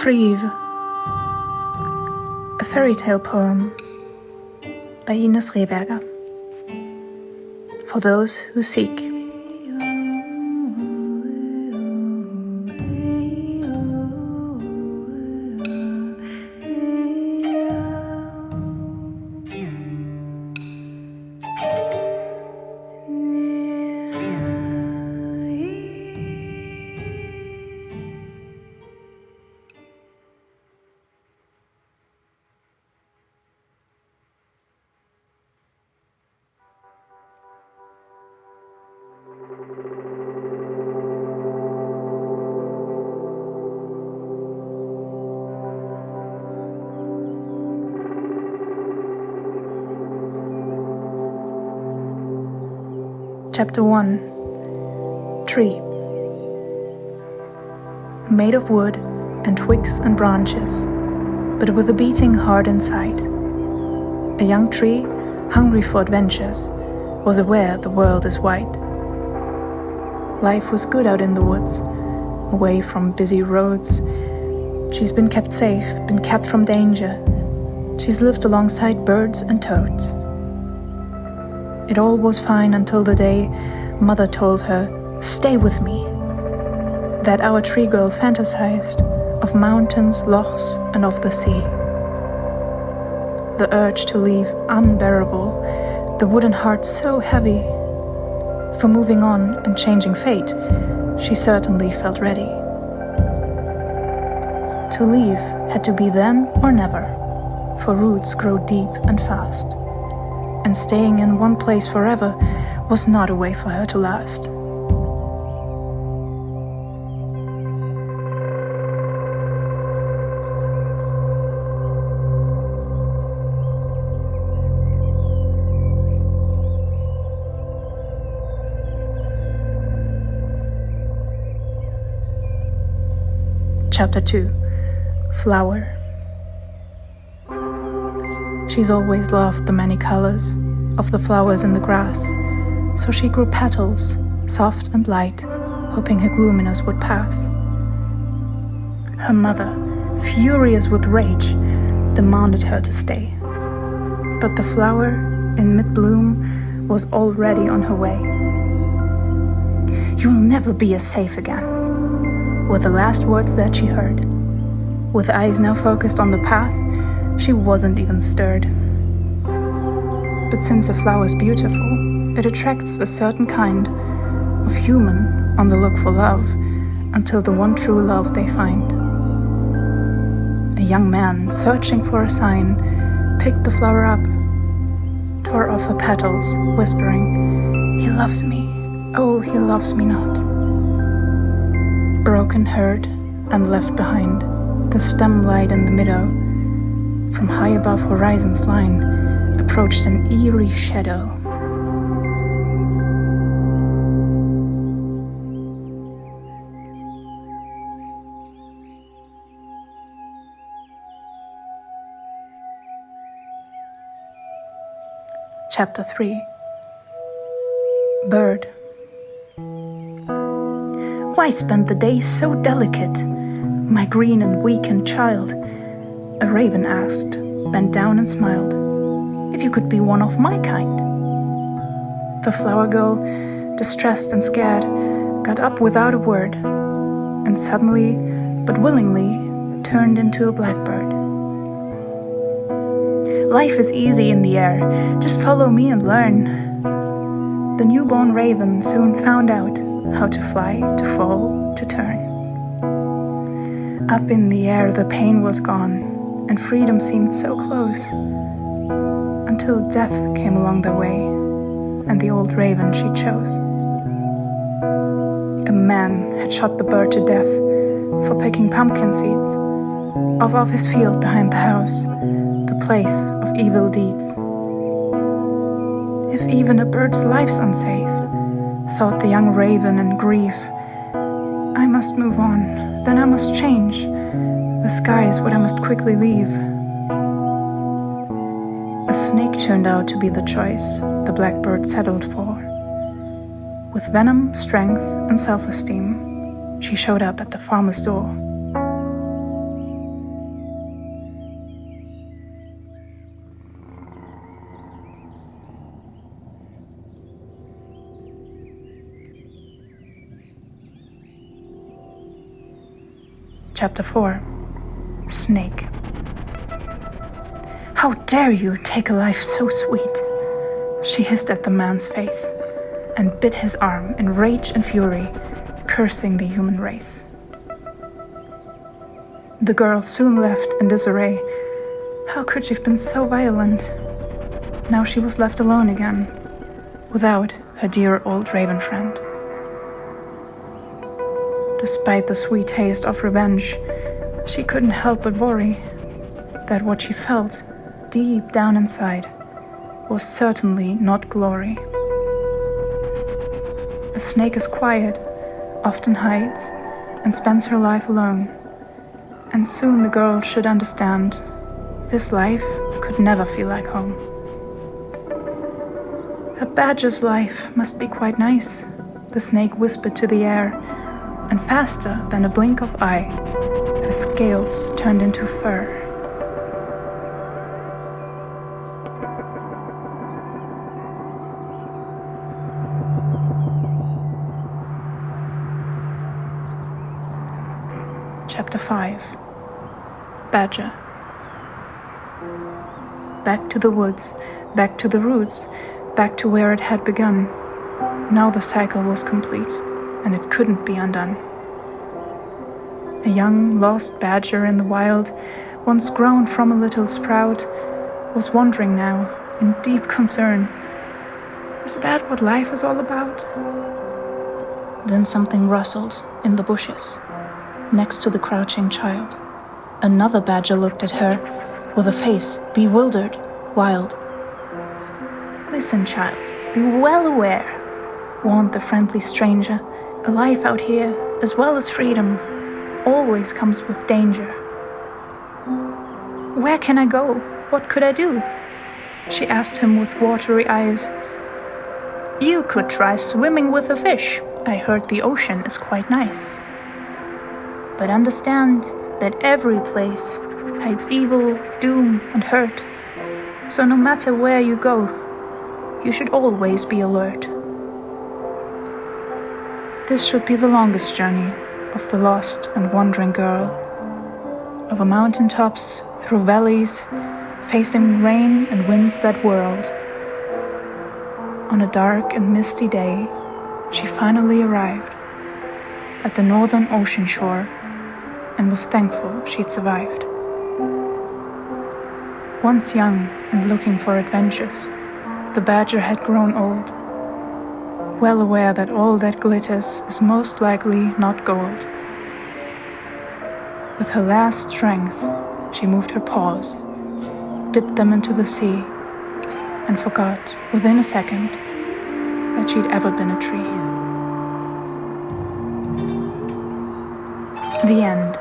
FREUMH, a fairytale poem by Ines Rehberger, for those who seek. Chapter 1. Tree. Made of wood and twigs and branches, but with a beating heart inside. A young tree, hungry for adventures, was aware the world is wide. Life was good out in the woods, away from busy roads. She's been kept safe, been kept from danger. She's lived alongside birds and toads. It all was fine until the day Mother told her, "Stay with me." That our tree girl fantasized of mountains, lochs, and of the sea. The urge to leave unbearable, the wooden heart so heavy. For moving on and changing fate, she certainly felt ready. To leave had to be then or never, for roots grow deep and fast. And staying in one place forever was not a way for her to last. Chapter 2. Flower. She's always loved the many colors of the flowers in the grass, so she grew petals, soft and light, hoping her gloominess would pass. Her mother, furious with rage, demanded her to stay. But the flower, in mid-bloom, was already on her way. "You will never be as safe again," were the last words that she heard. With eyes now focused on the path, she wasn't even stirred. But since a flower's beautiful, it attracts a certain kind of human on the look for love, until the one true love they find. A young man, searching for a sign, picked the flower up, tore off her petals, whispering, "He loves me, oh, he loves me not." Broken, hurt, and left behind, the stem light in the meadow, from high above horizon's line, approached an eerie shadow. Chapter 3. Bird. "Why spend the day so delicate, my green and weakened child?" a raven asked, bent down and smiled. "If you could be one of my kind." The flower girl, distressed and scared, got up without a word, and suddenly, but willingly, turned into a blackbird. "Life is easy in the air, just follow me and learn." The newborn raven soon found out how to fly, to fall, to turn. Up in the air the pain was gone, and freedom seemed so close, until death came along the way, and the old raven she chose. A man had shot the bird to death, for picking pumpkin seeds, off his field behind the house, the place of evil deeds. If even a bird's life's unsafe, thought the young raven in grief, I must move on, then I must change. The sky is what I must quickly leave. A snake turned out to be the choice the blackbird settled for. With venom, strength, and self-esteem, she showed up at the farmer's door. Chapter 4. Snake. How dare you take a life so sweet? She hissed at the man's face and bit his arm in rage and fury, cursing the human race. The girl soon left in disarray. How could she have been so violent? Now she was left alone again, without her dear old raven friend. Despite the sweet taste of revenge, she couldn't help but worry that what she felt deep down inside was certainly not glory. A snake is quiet, often hides, and spends her life alone. And soon the girl should understand this life could never feel like home. A badger's life must be quite nice, the snake whispered to the air, and faster than a blink of eye, her scales turned into fur. Chapter 5. Badger. Back to the woods, back to the roots, back to where it had begun. Now the cycle was complete, and it couldn't be undone. A young, lost badger in the wild, once grown from a little sprout, was wondering now, in deep concern, is that what life is all about? Then something rustled in the bushes, next to the crouching child. Another badger looked at her, with a face bewildered, wild. Listen, child, be well aware, warned the friendly stranger. A life out here, as well as freedom, always comes with danger. Where can I go? What could I do? She asked him with watery eyes. You could try swimming with a fish. I heard the ocean is quite nice. But understand that every place hides evil, doom, and hurt. So no matter where you go, you should always be alert. This should be the longest journey of the lost and wandering girl. Over mountaintops, through valleys, facing rain and winds that whirled. On a dark and misty day, she finally arrived at the northern ocean shore and was thankful she'd survived. Once young and looking for adventures, the badger had grown old, well aware that all that glitters is most likely not gold. With her last strength, she moved her paws, dipped them into the sea, and forgot within a second that she'd ever been a tree. The end.